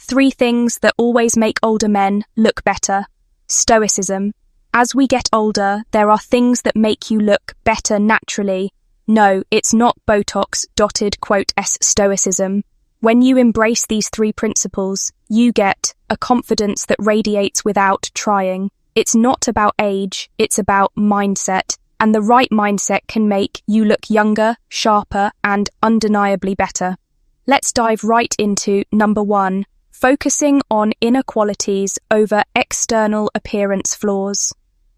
3 things that always make older men look better. Stoicism. As we get older, there are things that make you look better naturally. No, it's not Botox dotted quote S Stoicism. When you embrace these 3 principles, you get a confidence that radiates without trying. It's not about age, it's about mindset. And the right mindset can make you look younger, sharper, and undeniably better. Let's dive right into number 1, focusing on inner qualities over external appearance flaws.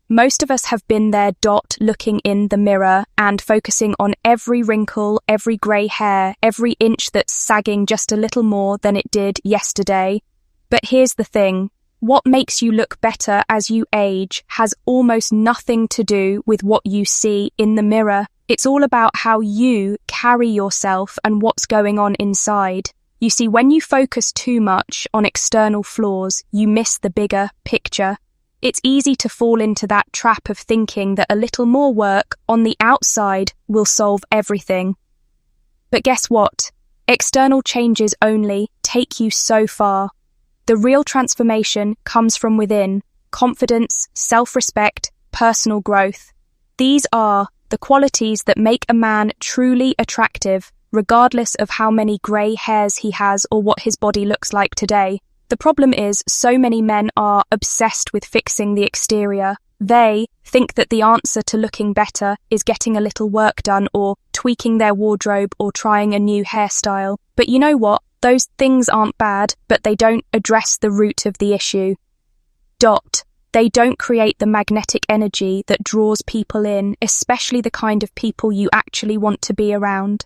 Most of us have been there looking in the mirror and focusing on every wrinkle, every grey hair, every inch that's sagging just a little more than it did yesterday. But here's the thing. What makes you look better as you age has almost nothing to do with what you see in the mirror. It's all about how you carry yourself and what's going on inside. You see, when you focus too much on external flaws, you miss the bigger picture. It's easy to fall into that trap of thinking that a little more work on the outside will solve everything. But guess what? External changes only take you so far. The real transformation comes from within: confidence, self-respect, personal growth. These are the qualities that make a man truly attractive, regardless of how many grey hairs he has or what his body looks like today. The problem is, so many men are obsessed with fixing the exterior. They think that the answer to looking better is getting a little work done or tweaking their wardrobe or trying a new hairstyle. But you know what? Those things aren't bad, but they don't address the root of the issue. They don't create the magnetic energy that draws people in, especially the kind of people you actually want to be around.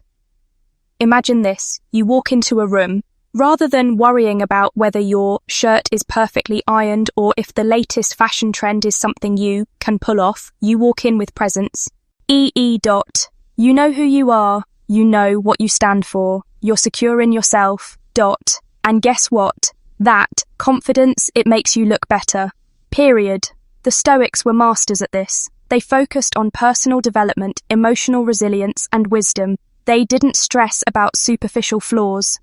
Imagine this. You walk into a room. Rather than worrying about whether your shirt is perfectly ironed or if the latest fashion trend is something you can pull off, you walk in with presence. You know who you are. You know what you stand for. You're secure in yourself. And guess what? That confidence, it makes you look better. Period. The Stoics were masters at this. They focused on personal development, emotional resilience, and wisdom. They didn't stress about superficial flaws.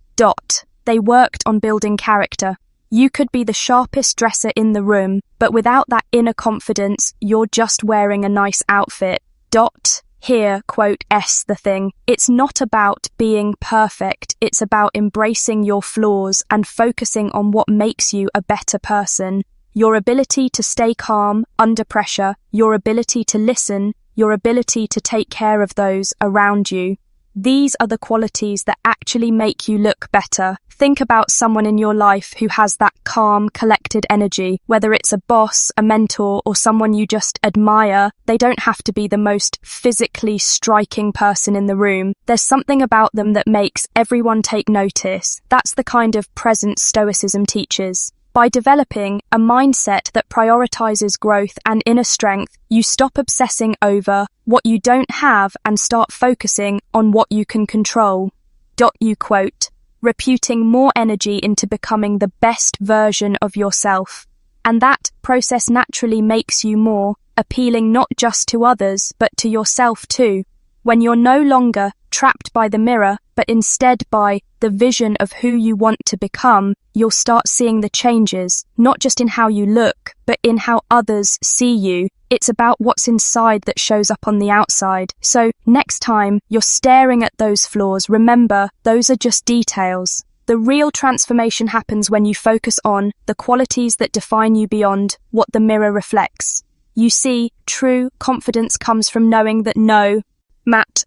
They worked on building character. You could be the sharpest dresser in the room, but without that inner confidence, you're just wearing a nice outfit. Here, quote S the thing. It's not about being perfect. It's about embracing your flaws and focusing on what makes you a better person. Your ability to stay calm under pressure, your ability to listen, your ability to take care of those around you. These are the qualities that actually make you look better. Think about someone in your life who has that calm, collected energy. Whether it's a boss, a mentor, or someone you just admire, they don't have to be the most physically striking person in the room. There's something about them that makes everyone take notice. That's the kind of presence Stoicism teaches. By developing a mindset that prioritizes growth and inner strength, you stop obsessing over what you don't have and start focusing on what you can control. You quote, reputing more energy into becoming the best version of yourself. And that process naturally makes you more appealing not just to others, but to yourself too. When you're no longer trapped by the mirror, but instead by the vision of who you want to become, you'll start seeing the changes, not just in how you look, but in how others see you. It's about what's inside that shows up on the outside. So next time you're staring at those flaws, remember, those are just details. The real transformation happens when you focus on the qualities that define you beyond what the mirror reflects. You see, true confidence comes from knowing that no, Matt,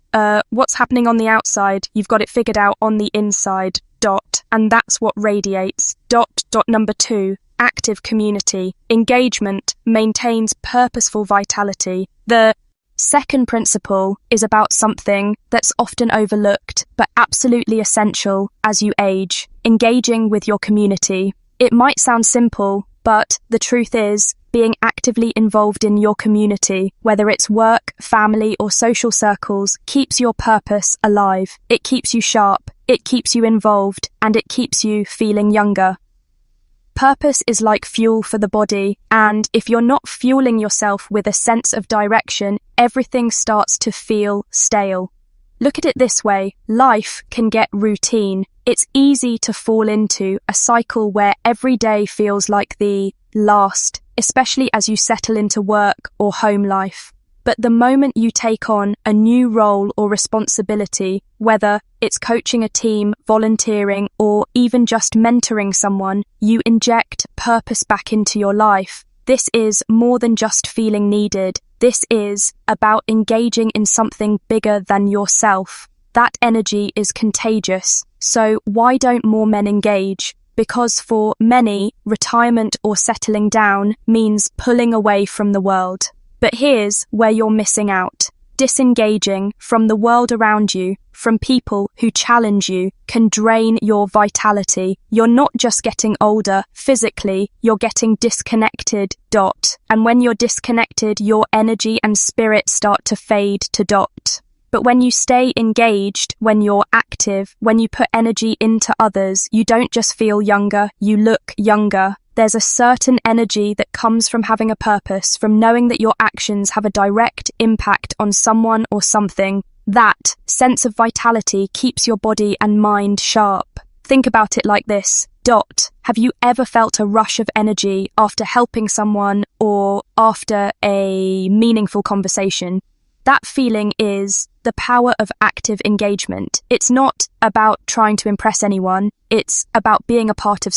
what's happening on the outside, you've got it figured out on the inside, and that's what radiates. Number 2, active community. Engagement maintains purposeful vitality. The second principle is about something that's often overlooked, but absolutely essential as you age: engaging with your community. It might sound simple, but the truth is, being actively involved in your community, whether it's work, family, or social circles, keeps your purpose alive. It keeps you sharp, it keeps you involved, and it keeps you feeling younger. Purpose is like fuel for the body, and if you're not fueling yourself with a sense of direction, everything starts to feel stale. Look at it this way: life can get routine. It's easy to fall into a cycle where every day feels like the last, especially as you settle into work or home life. But the moment you take on a new role or responsibility, whether it's coaching a team, volunteering, or even just mentoring someone, you inject purpose back into your life. This is more than just feeling needed. This is about engaging in something bigger than yourself. That energy is contagious. So why don't more men engage? Because for many, retirement or settling down means pulling away from the world. But here's where you're missing out. Disengaging from the world around you, from people who challenge you, can drain your vitality. You're not just getting older physically, you're getting disconnected. And when you're disconnected, your energy and spirit start to fade to . But when you stay engaged, when you're active, when you put energy into others, you don't just feel younger, you look younger. There's a certain energy that comes from having a purpose, from knowing that your actions have a direct impact on someone or something. That sense of vitality keeps your body and mind sharp. Think about it like this. Have you ever felt a rush of energy after helping someone or after a meaningful conversation? That feeling is the power of active engagement. It's not about trying to impress anyone. It's about being a part of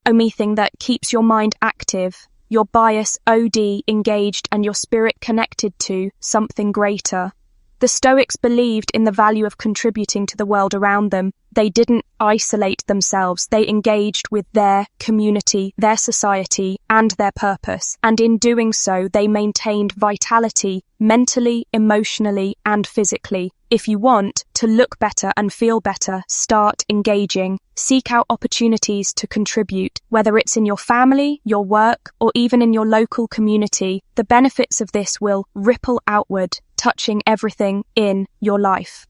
anything that keeps your mind active, your bias engaged, and your spirit connected to something greater. The Stoics believed in the value of contributing to the world around them. They didn't isolate themselves. They engaged with their community, their society, and their purpose. And in doing so, they maintained vitality mentally, emotionally, and physically. If you want to look better and feel better, start engaging. Seek out opportunities to contribute, whether it's in your family, your work, or even in your local community. The benefits of this will ripple outward, touching everything in your life.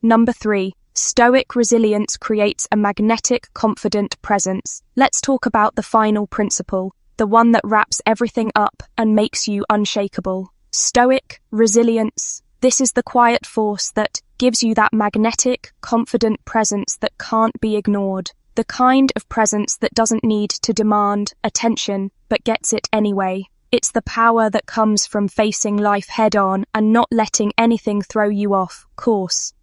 Number 3. Stoic resilience creates a magnetic, confident presence. Let's talk about the final principle, the one that wraps everything up and makes you unshakable. Stoic resilience. This is the quiet force that gives you that magnetic, confident presence that can't be ignored. The kind of presence that doesn't need to demand attention, but gets it anyway. It's the power that comes from facing life head-on and not letting anything throw you off course.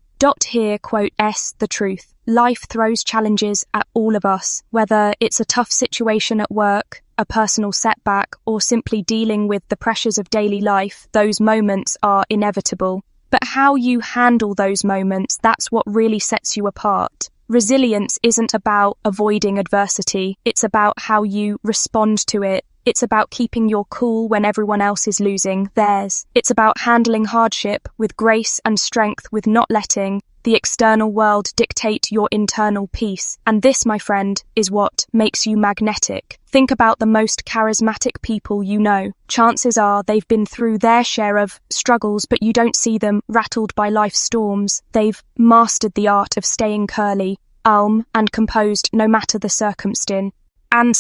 Here, quote, the truth. Life throws challenges at all of us, whether it's a tough situation at work, a personal setback, or simply dealing with the pressures of daily life. Those moments are inevitable. But how you handle those moments, that's what really sets you apart. Resilience isn't about avoiding adversity. It's about how you respond to it. It's about keeping your cool when everyone else is losing theirs. It's about handling hardship with grace and strength, with not letting the external world dictate your internal peace. And this, my friend, is what makes you magnetic. Think about the most charismatic people you know. Chances are they've been through their share of struggles, but you don't see them rattled by life's storms. They've mastered the art of staying curly, calm, and composed no matter the circumstance. And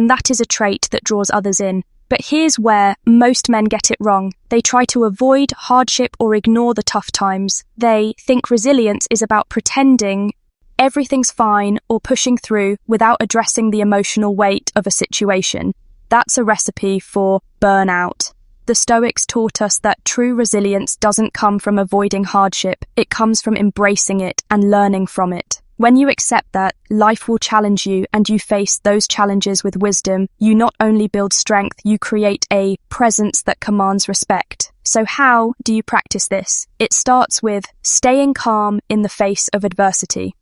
that is a trait that draws others in. But here's where most men get it wrong. They try to avoid hardship or ignore the tough times. They think resilience is about pretending everything's fine or pushing through without addressing the emotional weight of a situation. That's a recipe for burnout. The Stoics taught us that true resilience doesn't come from avoiding hardship. It comes from embracing it and learning from it. When you accept that, life will challenge you and you face those challenges with wisdom. You not only build strength, you create a presence that commands respect. So how do you practice this? It starts with staying calm in the face of adversity.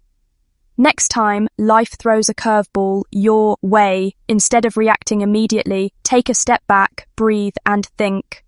Next time life throws a curveball your way, instead of reacting immediately, take a step back, breathe, and think.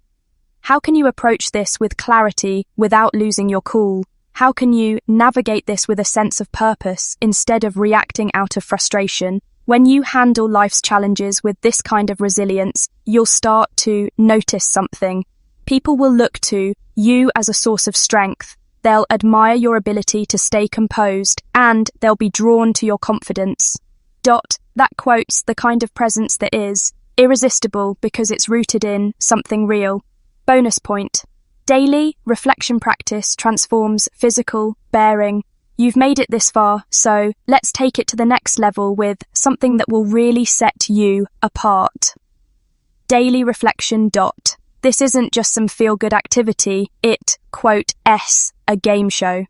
How can you approach this with clarity without losing your cool? How can you navigate this with a sense of purpose instead of reacting out of frustration? When you handle life's challenges with this kind of resilience, you'll start to notice something. People will look to you as a source of strength. They'll admire your ability to stay composed, and they'll be drawn to your confidence. That quotes the kind of presence that is irresistible because it's rooted in something real. Bonus point. Daily reflection practice transforms physical bearing. You've made it this far, so let's take it to the next level with something that will really set you apart. Daily reflection. This isn't just some feel-good activity, it, a game show.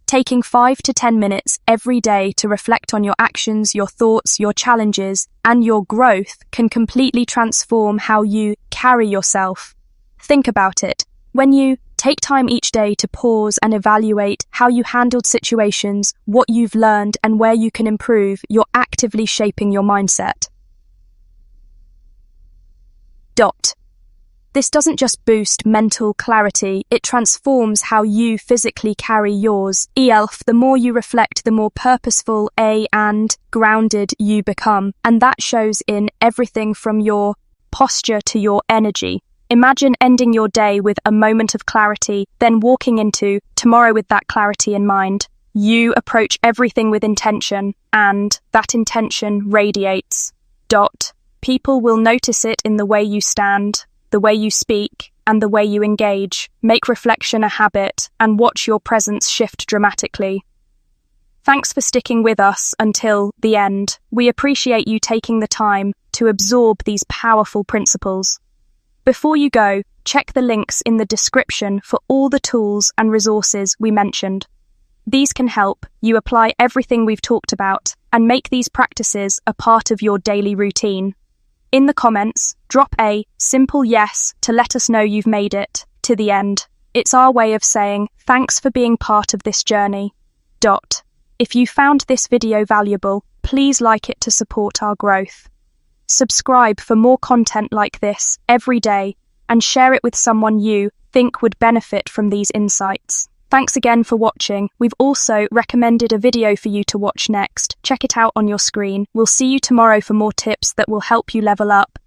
Taking 5 to 10 minutes every day to reflect on your actions, your thoughts, your challenges, and your growth can completely transform how you carry yourself. Think about it. When you take time each day to pause and evaluate how you handled situations, what you've learned, and where you can improve, you're actively shaping your mindset. This doesn't just boost mental clarity, it transforms how you physically carry yours. The more you reflect, the more purposeful, and grounded you become. And that shows in everything from your posture to your energy. Imagine ending your day with a moment of clarity, then walking into tomorrow with that clarity in mind. You approach everything with intention, and that intention radiates. People will notice it in the way you stand, the way you speak, and the way you engage. Make reflection a habit and watch your presence shift dramatically. Thanks for sticking with us until the end. We appreciate you taking the time to absorb these powerful principles. Before you go, check the links in the description for all the tools and resources we mentioned. These can help you apply everything we've talked about and make these practices a part of your daily routine. In the comments, drop a simple yes to let us know you've made it to the end. It's our way of saying thanks for being part of this journey. If you found this video valuable, please like it to support our growth. Subscribe for more content like this every day and share it with someone you think would benefit from these insights. Thanks again for watching. We've also recommended a video for you to watch next. Check it out on your screen. We'll see you tomorrow for more tips that will help you level up